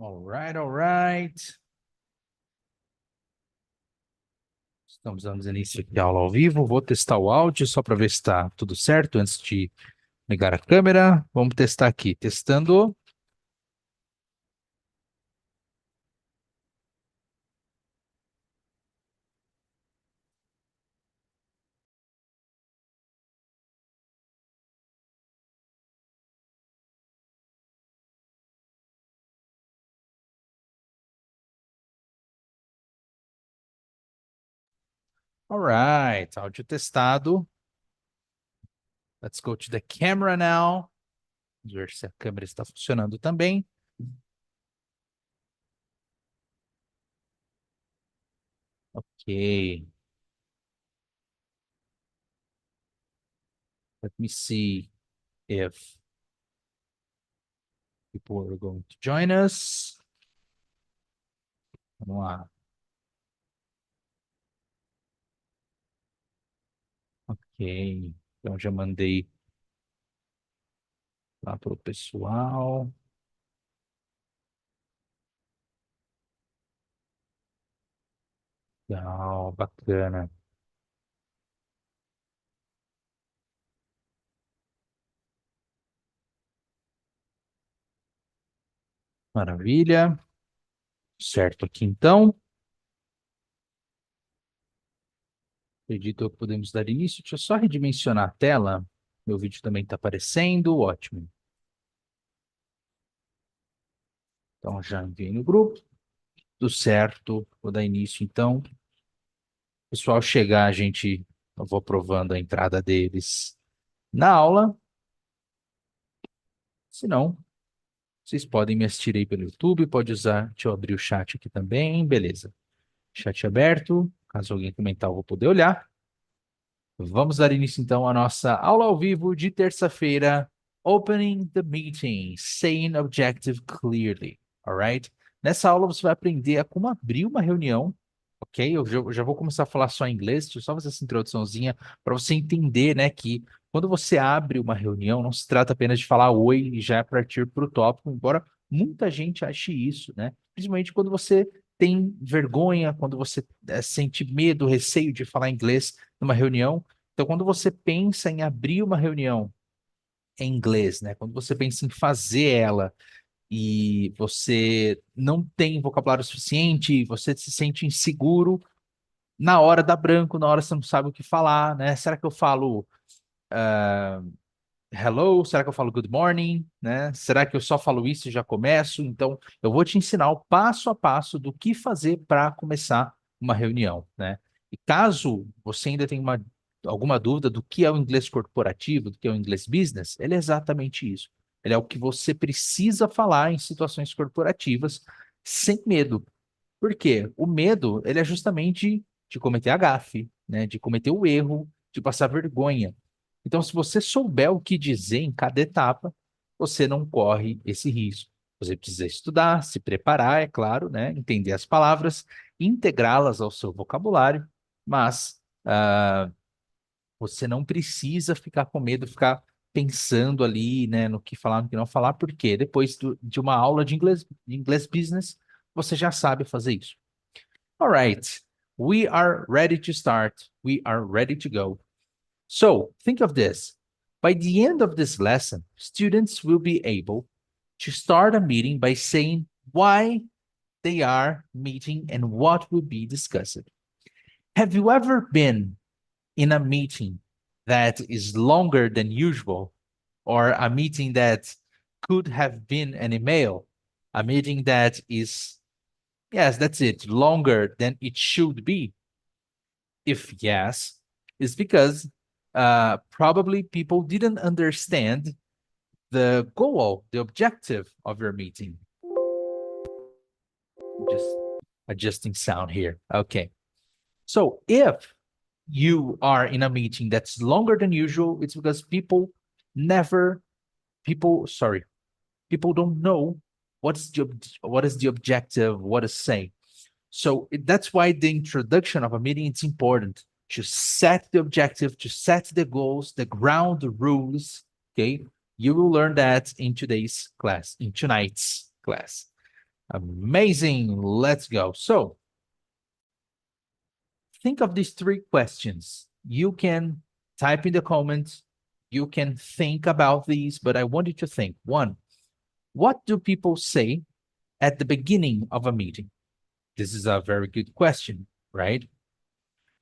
All right. Estamos dando início aqui à aula ao vivo. Vou testar o áudio só para ver se está tudo certo antes de ligar a câmera. Vamos testar aqui. Testando. All right. Áudio testado. Let's go to the camera now. Vamos ver se a câmera está funcionando também. Ok. Let me see if people are going to join us. Vamos lá. Ok. Então já mandei lá para o pessoal. Legal, bacana. Maravilha. Certo aqui então. Acredito que podemos dar início. Deixa eu só redimensionar a tela. Meu vídeo também está aparecendo. Ótimo. Então já enviei no grupo. Tudo certo. Vou dar início então. O pessoal chegar, eu vou aprovando a entrada deles na aula. Se não, vocês podem me assistir aí pelo YouTube. Pode usar. Deixa eu abrir o chat aqui também. Beleza. Chat aberto. Caso alguém comentar, eu vou poder olhar. Vamos dar início então à nossa aula ao vivo de terça-feira. Opening the meeting, saying objective clearly, alright? Nessa aula você vai aprender a como abrir uma reunião, ok? Eu já vou começar a falar só em inglês, deixa eu só fazer essa introduçãozinha para você entender, né, que quando você abre uma reunião, não se trata apenas de falar oi e já partir para o tópico, embora muita gente ache isso, né? Principalmente quando você tem vergonha, quando você sente medo, receio de falar inglês numa reunião. Então, quando você pensa em abrir uma reunião em inglês, né? Quando você pensa em fazer ela e você não tem vocabulário suficiente, você se sente inseguro, na hora dá branco, na hora você não sabe o que falar, né? Será que eu falo hello? Será que eu falo good morning? Né? Será que eu só falo isso e já começo? Então, eu vou te ensinar o passo a passo do que fazer para começar uma reunião, né? E caso você ainda tenha alguma dúvida do que é o inglês corporativo, do que é o inglês business, ele é exatamente isso. Ele é o que você precisa falar em situações corporativas sem medo. Por quê? O medo, ele é justamente de cometer a gafe, né? De cometer o erro, de passar vergonha. Então, se você souber o que dizer em cada etapa, você não corre esse risco. Você precisa estudar, se preparar, é claro, né? Entender as palavras, integrá-las ao seu vocabulário, mas você não precisa ficar com medo, ficar pensando ali, né, no que falar, no que não falar, porque depois de uma aula de inglês business, você já sabe fazer isso. All right, we are ready to start. We are ready to go. So think of this. By the end of this lesson, students will be able to start a meeting by saying why they are meeting and what will be discussed. Have you ever been in a meeting that is longer than usual, or a meeting that could have been an email, a meeting that is, yes, that's it, longer than it should be? If yes, it's because probably people didn't understand the goal, the objective of your meeting. Just adjusting sound here. Okay. So if you are in a meeting that's longer than usual, it's because never, sorry, people don't know what is the objective, what is saying. So that's why the introduction of a meeting is important to set the objective, to set the goals, the ground rules. Okay, you will learn that in tonight's class. Amazing. Let's go. So think of these 3 questions. You can type in the comments. You can think about these, but I want you to think. 1, what do people say at the beginning of a meeting? This is a very good question, right?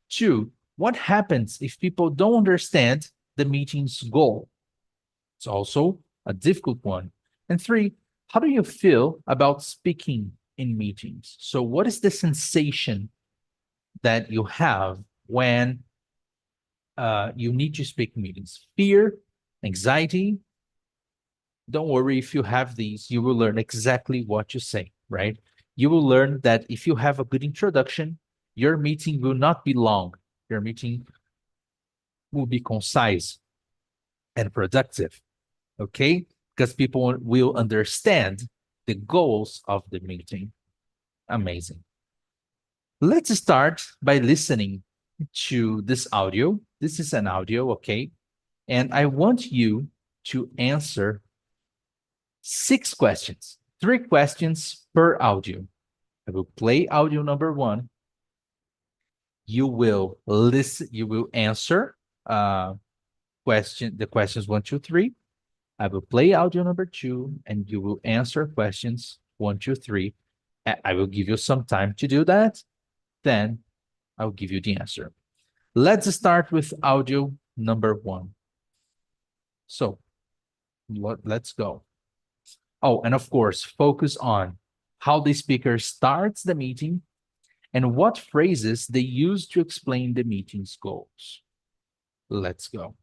2, what happens if people don't understand the meeting's goal? It's also a difficult one. And 3, how do you feel about speaking in meetings? So what is the sensation that you have when you need to speak in meetings? Fear, anxiety? Don't worry, if you have these, you will learn exactly what to say, right? You will learn that if you have a good introduction, your meeting will not be long. Your meeting will be concise and productive, okay? Because people will understand the goals of the meeting. Amazing. Let's start by listening to this audio. This is an audio, okay? And I want you to answer 6 questions, 3 questions per audio. I will play audio number 1. You will listen, you will answer the questions 1, 2, 3. I will play audio number 2, and you will answer questions 1, 2, 3. I will give you some time to do that. Then I'll give you the answer. Let's start with audio number 1. So let's go. Oh, and of course, focus on how the speaker starts the meeting and what phrases they use to explain the meeting's goals. Let's go.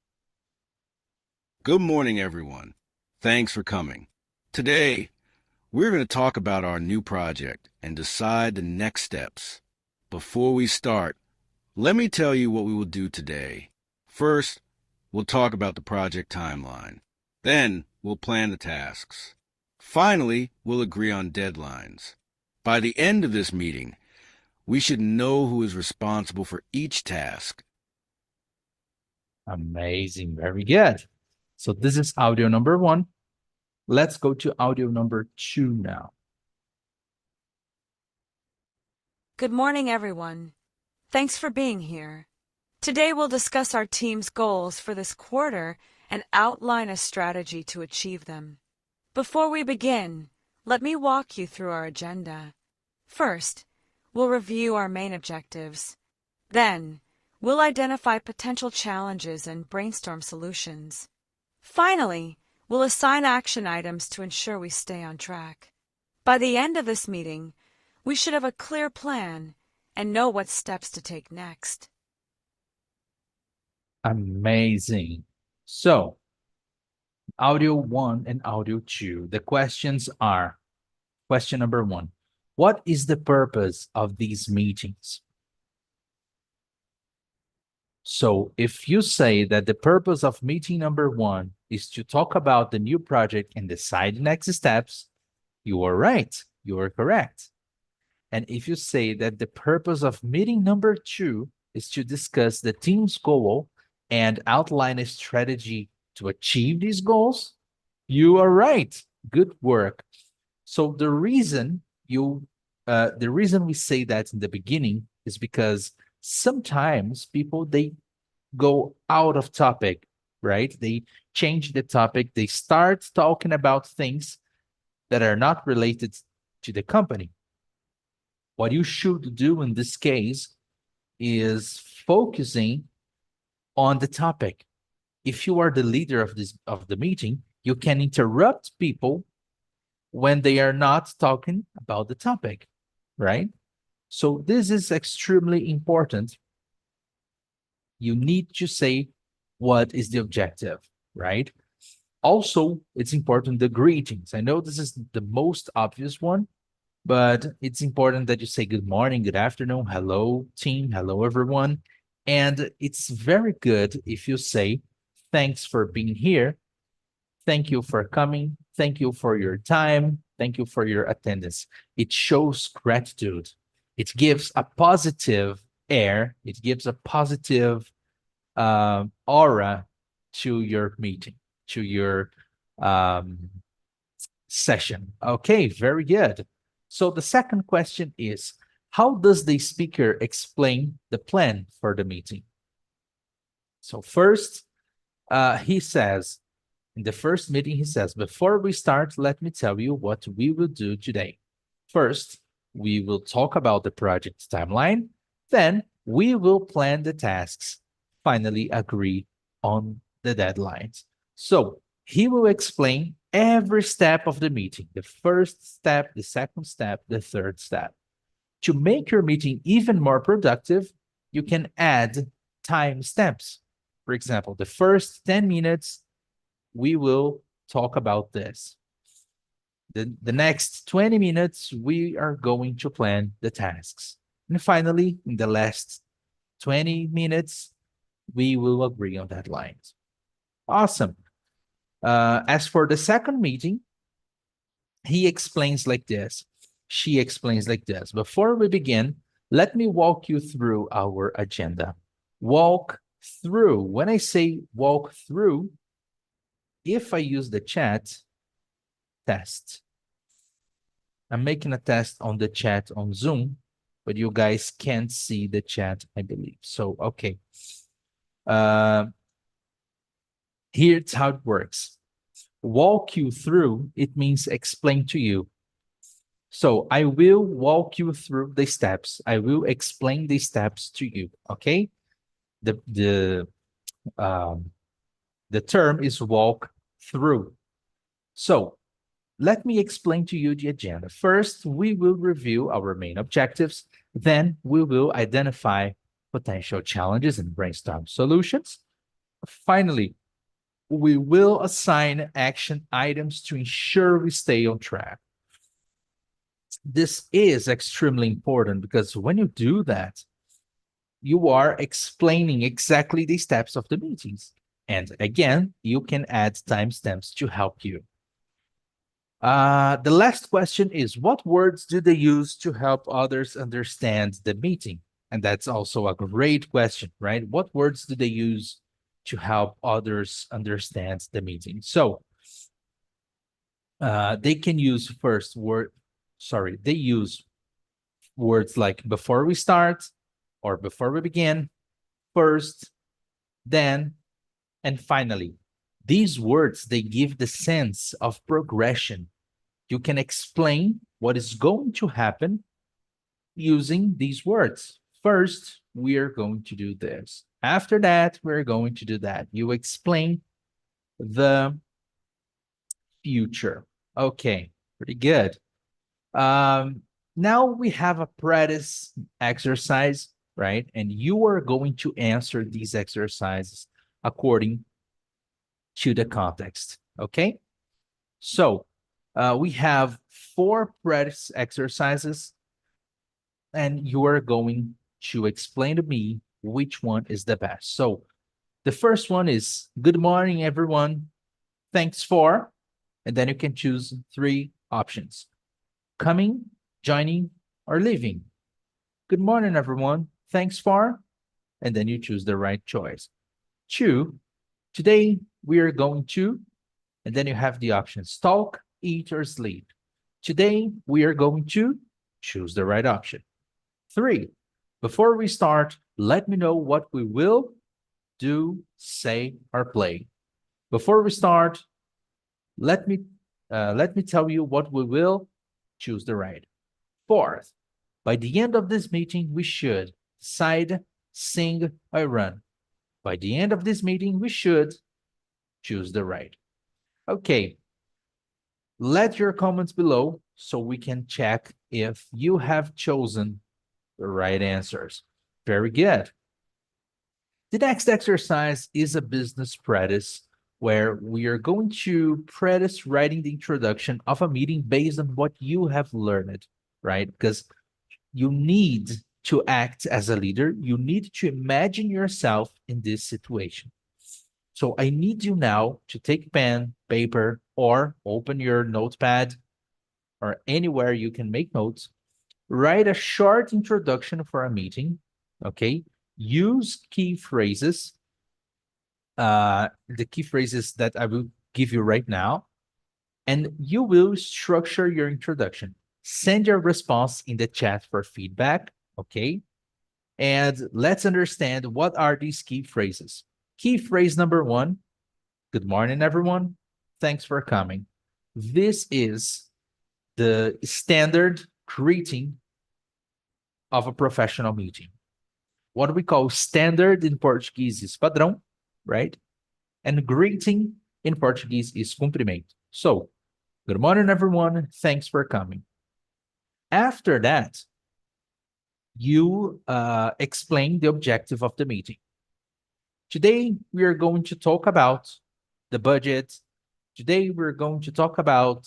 Good morning, everyone. Thanks for coming. Today, we're going to talk about our new project and decide the next steps. Before we start, let me tell you what we will do today. First, we'll talk about the project timeline. Then, we'll plan the tasks. Finally, we'll agree on deadlines. By the end of this meeting, we should know who is responsible for each task. Amazing. Very good. So this is audio number 1. Let's go to audio number 2 now. Good morning, everyone. Thanks for being here. Today we'll discuss our team's goals for this quarter and outline a strategy to achieve them. Before we begin, let me walk you through our agenda. First, we'll review our main objectives. Then, we'll identify potential challenges and brainstorm solutions. Finally, we'll assign action items to ensure we stay on track. By the end of this meeting, we should have a clear plan and know what steps to take next. Amazing. So, audio 1 and audio 2. The questions are, question number 1, what is the purpose of these meetings? So if you say that the purpose of meeting number 1 is to talk about the new project and decide the next steps, you are right. You are correct. And if you say that the purpose of meeting number 2 is to discuss the team's goal and outline a strategy to achieve these goals, you are right. Good work. So the reason we say that in the beginning is because sometimes people, they go out of topic, right? They change the topic. They start talking about things that are not related to the company. What you should do in this case is focusing on the topic. If you are the leader of the meeting, you can interrupt people when they are not talking about the topic, right? So this is extremely important. You need to say what is the objective, right? Also, it's important, the greetings. I know this is the most obvious one, but it's important that you say good morning, good afternoon, hello team, hello everyone. And it's very good if you say, thanks for being here. Thank you for coming. Thank you for your time. Thank you for your attendance. It shows gratitude. It gives a positive air. It gives a positive aura to your meeting, to your session. Okay, very good. So the second question is, how does the speaker explain the plan for the meeting? So first, he says, in the first meeting, he says, before we start, let me tell you what we will do today. First, we will talk about the project timeline. Then we will plan the tasks. Finally, agree on the deadlines. So he will explain every step of the meeting, the first step, the second step, the third step. To make your meeting even more productive, you can add time stamps. For example, the first 10 minutes, we will talk about this. The next 20 minutes, we are going to plan the tasks. And finally, in the last 20 minutes, we will agree on deadlines. Awesome. As for the second meeting, he explains like this. She explains like this. Before we begin, let me walk you through our agenda. Walk through. When I say walk through, if I use the chat, test. I'm making a test on the chat on Zoom, but you guys can't see the chat, I believe. So, okay. Here's how it works. Walk you through, it means explain to you. So I will walk you through the steps. I will explain the steps to you, okay? The term is walk through. So let me explain to you the agenda. First, we will review our main objectives. Then we will identify potential challenges and brainstorm solutions. Finally, we will assign action items to ensure we stay on track. This is extremely important because when you do that, you are explaining exactly the steps of the meetings. And again, you can add timestamps to help you. The last question is, what words do they use to help others understand the meeting? And that's also a great question, right? What words do they use to help others understand the meeting? So they can use they use words like before we start or before we begin, first, then, and finally. These words, they give the sense of progression. You can explain what is going to happen using these words. First, we are going to do this. After that, we're going to do that. You explain the future. Okay, pretty good. Now we have a practice exercise, right? And you are going to answer these exercises according to the context, okay? So we have 4 practice exercises, and you are going to explain to me which one is the best. So the first one is, good morning, everyone. Thanks for, and then you can choose 3 options. Coming, joining, or leaving. Good morning, everyone. Thanks for, and then you choose the right choice. 2, today we are going to, and then you have the options talk, eat, or sleep. Today we are going to choose the right option. 3, before we start, let me know what we will do, say, or play. Before we start, let me tell you what we will choose the right. 4th, by the end of this meeting, we should decide, sing, or run. By the end of this meeting, we should choose the right. Okay. Let your comments below so we can check if you have chosen the right answers. Very good. The next exercise is a business practice where we are going to practice writing the introduction of a meeting based on what you have learned, right? Because you need to act as a leader. You need to imagine yourself in this situation. So I need you now to take pen, paper, or open your notepad or anywhere you can make notes. Write a short introduction for a meeting, okay? Use key phrases, the key phrases that I will give you right now, and you will structure your introduction. Send your response in the chat for feedback, okay? And let's understand what are these key phrases. Key phrase number 1, good morning, everyone. Thanks for coming. This is the standard greeting of a professional meeting. What we call standard in Portuguese is padrão, right? And greeting in Portuguese is cumprimento. So, good morning, everyone. Thanks for coming. After that, you explain the objective of the meeting. Today, we are going to talk about the budget. Today, we're going to talk about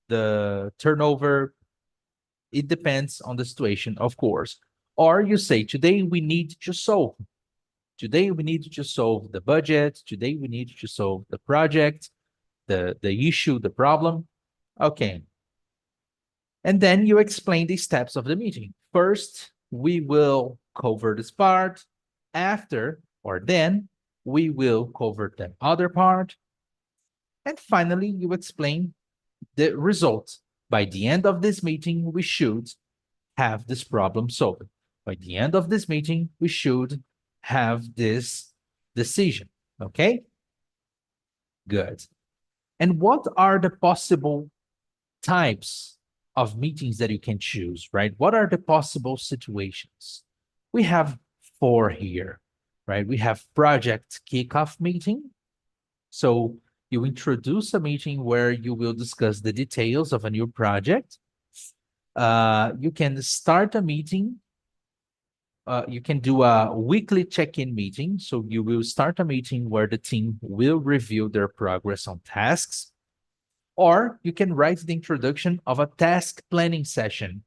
the turnover. It depends on the situation, of course. Or you say, today we need to solve. Today we need to solve the budget. Today we need to solve the project, the issue, the problem. Okay. And then you explain the steps of the meeting. First, we will cover this part. After, or then, we will cover the other part. And finally, you explain the result. By the end of this meeting, we should have this problem solved. By the end of this meeting, we should have this decision, okay? Good. And what are the possible types of meetings that you can choose, right? What are the possible situations? We have 4 here, right? We have project kickoff meeting. So you introduce a meeting where you will discuss the details of a new project. You can start a meeting. You can do a weekly check-in meeting. So you will start a meeting where the team will review their progress on tasks. Or you can write the introduction of a task planning session.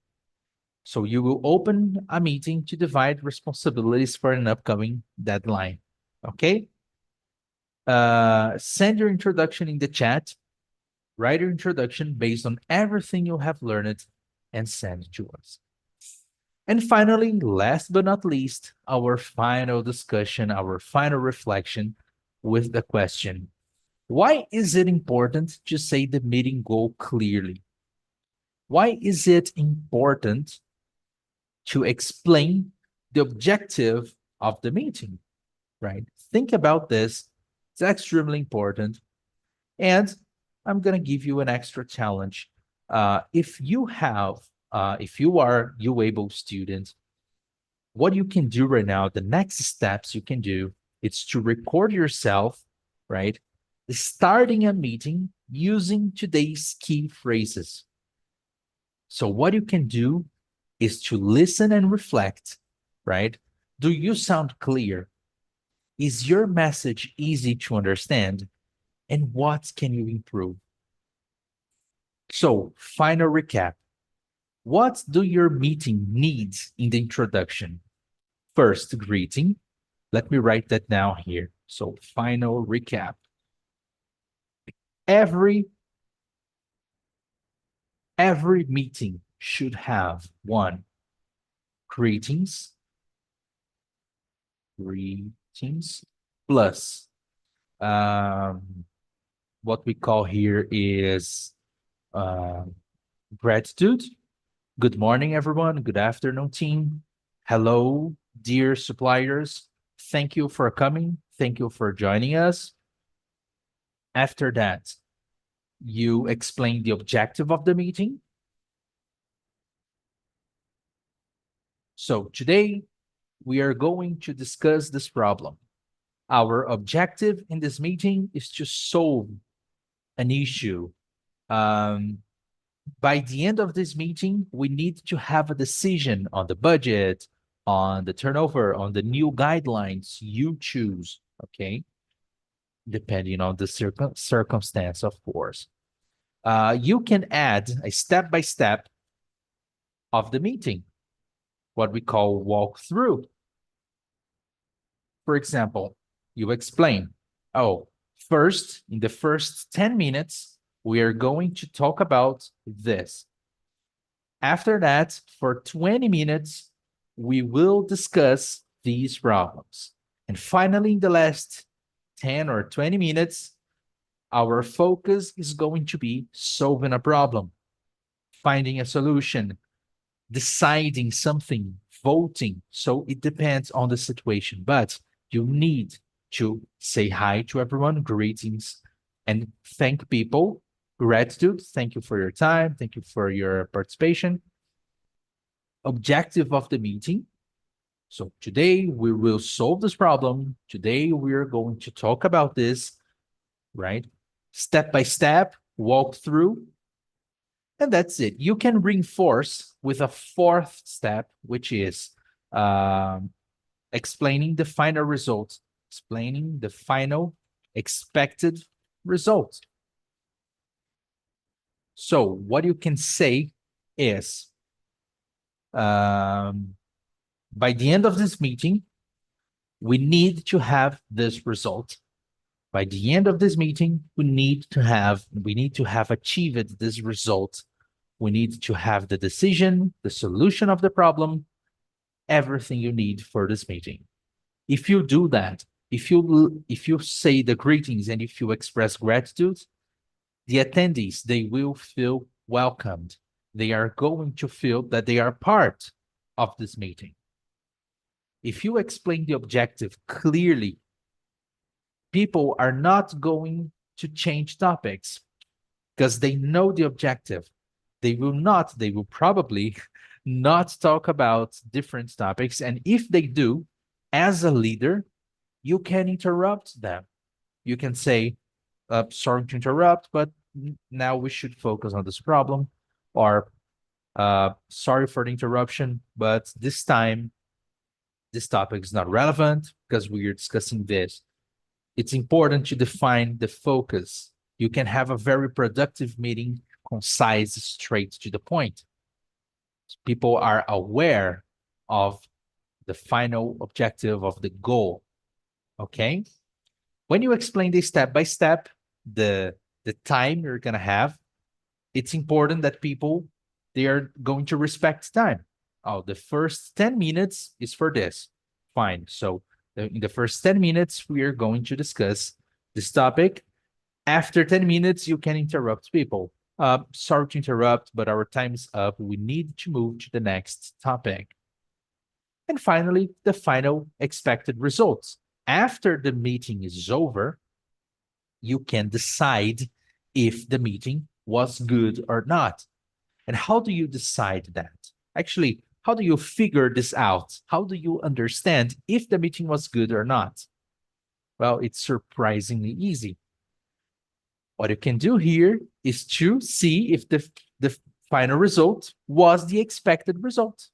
So you will open a meeting to divide responsibilities for an upcoming deadline. Okay? Send your introduction in the chat. Write your introduction based on everything you have learned and send it to us. And finally, last but not least, our final discussion, our final reflection with the question, why is it important to say the meeting goal clearly? Why is it important to explain the objective of the meeting, right? Think about this. It's extremely important. And I'm going to give you an extra challenge. If you are UAble student, what you can do right now, the next steps you can do, it's to record yourself, right? Starting a meeting using today's key phrases. So what you can do is to listen and reflect, right? Do you sound clear? Is your message easy to understand? And what can you improve? So, final recap. What do your meeting need in the introduction? First, greeting. Let me write that down here. So, final recap. Every meeting should have 1, greetings, plus what we call here is gratitude. Good morning, everyone. Good afternoon, team. Hello, dear suppliers. Thank you for coming. Thank you for joining us. After that, you explain the objective of the meeting. So today, we are going to discuss this problem. Our objective in this meeting is to solve an issue. By the end of this meeting, we need to have a decision on the budget, on the turnover, on the new guidelines you choose, okay? Depending on the circumstance, of course. You can add a step-by-step of the meeting, what we call walkthrough. For example, you explain, first, in the first 10 minutes, we are going to talk about this. After that, for 20 minutes, we will discuss these problems. And finally, in the last 10 or 20 minutes, our focus is going to be solving a problem. finding a solution, deciding something, voting. So it depends on the situation, but you need to say hi to everyone, greetings, and thank people. Gratitude, thank you for your time, thank you for your participation. Objective of the meeting. So today we will solve this problem. Today we're going to talk about this, right? Step by step, walk through. And that's it. You can reinforce with a fourth step, which is explaining the final result, explaining the final expected result. So what you can say is, by the end of this meeting, we need to have this result. By the end of this meeting, we need to have achieved this result. We need to have the decision, the solution of the problem, everything you need for this meeting. If you do that, if you say the greetings and if you express gratitude, the attendees, they will feel welcomed. They are going to feel that they are part of this meeting. If you explain the objective clearly, people are not going to change topics because they know the objective. They will probably not talk about different topics. And if they do, as a leader, you can interrupt them. You can say, sorry to interrupt, but now we should focus on this problem. Or, sorry for the interruption, but this time, this topic is not relevant because we are discussing this. It's important to define the focus. You can have a very productive meeting, concise, straight to the point. People are aware of the final objective of the goal. Okay? When you explain this step by step, the time you're going to have, it's important that people, they are going to respect time. Oh, the first 10 minutes is for this. Fine. So in the first 10 minutes, we are going to discuss this topic. After 10 minutes, you can interrupt people. Sorry to interrupt, but our time's up. We need to move to the next topic. And finally, the final expected results. After the meeting is over, you can decide if the meeting was good or not. And how do you decide that? Actually, how do you figure this out? How do you understand if the meeting was good or not? Well, it's surprisingly easy. What you can do here is to see if the final result was the expected result.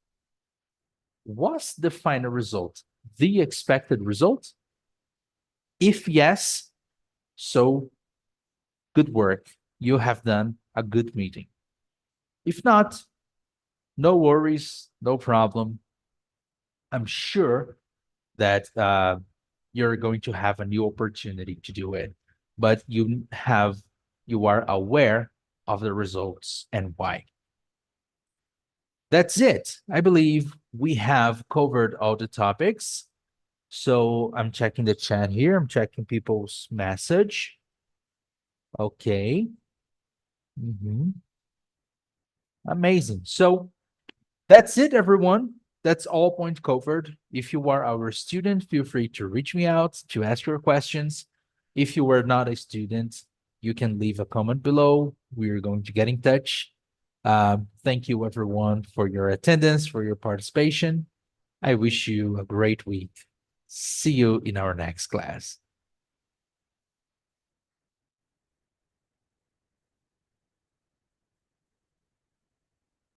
Was the final result the expected result? If yes, so good work. You have done a good meeting. If not, no worries, no problem. I'm sure that you're going to have a new opportunity to do it, but you are aware of the results and why. That's it. I believe we have covered all the topics. So I'm checking the chat here. I'm checking people's message. Okay. Amazing. So that's it, everyone. That's all points covered. If you are our student, feel free to reach me out to ask your questions. If you are not a student, you can leave a comment below. We're going to get in touch. Thank you, everyone, for your attendance, for your participation. I wish you a great week. See you in our next class.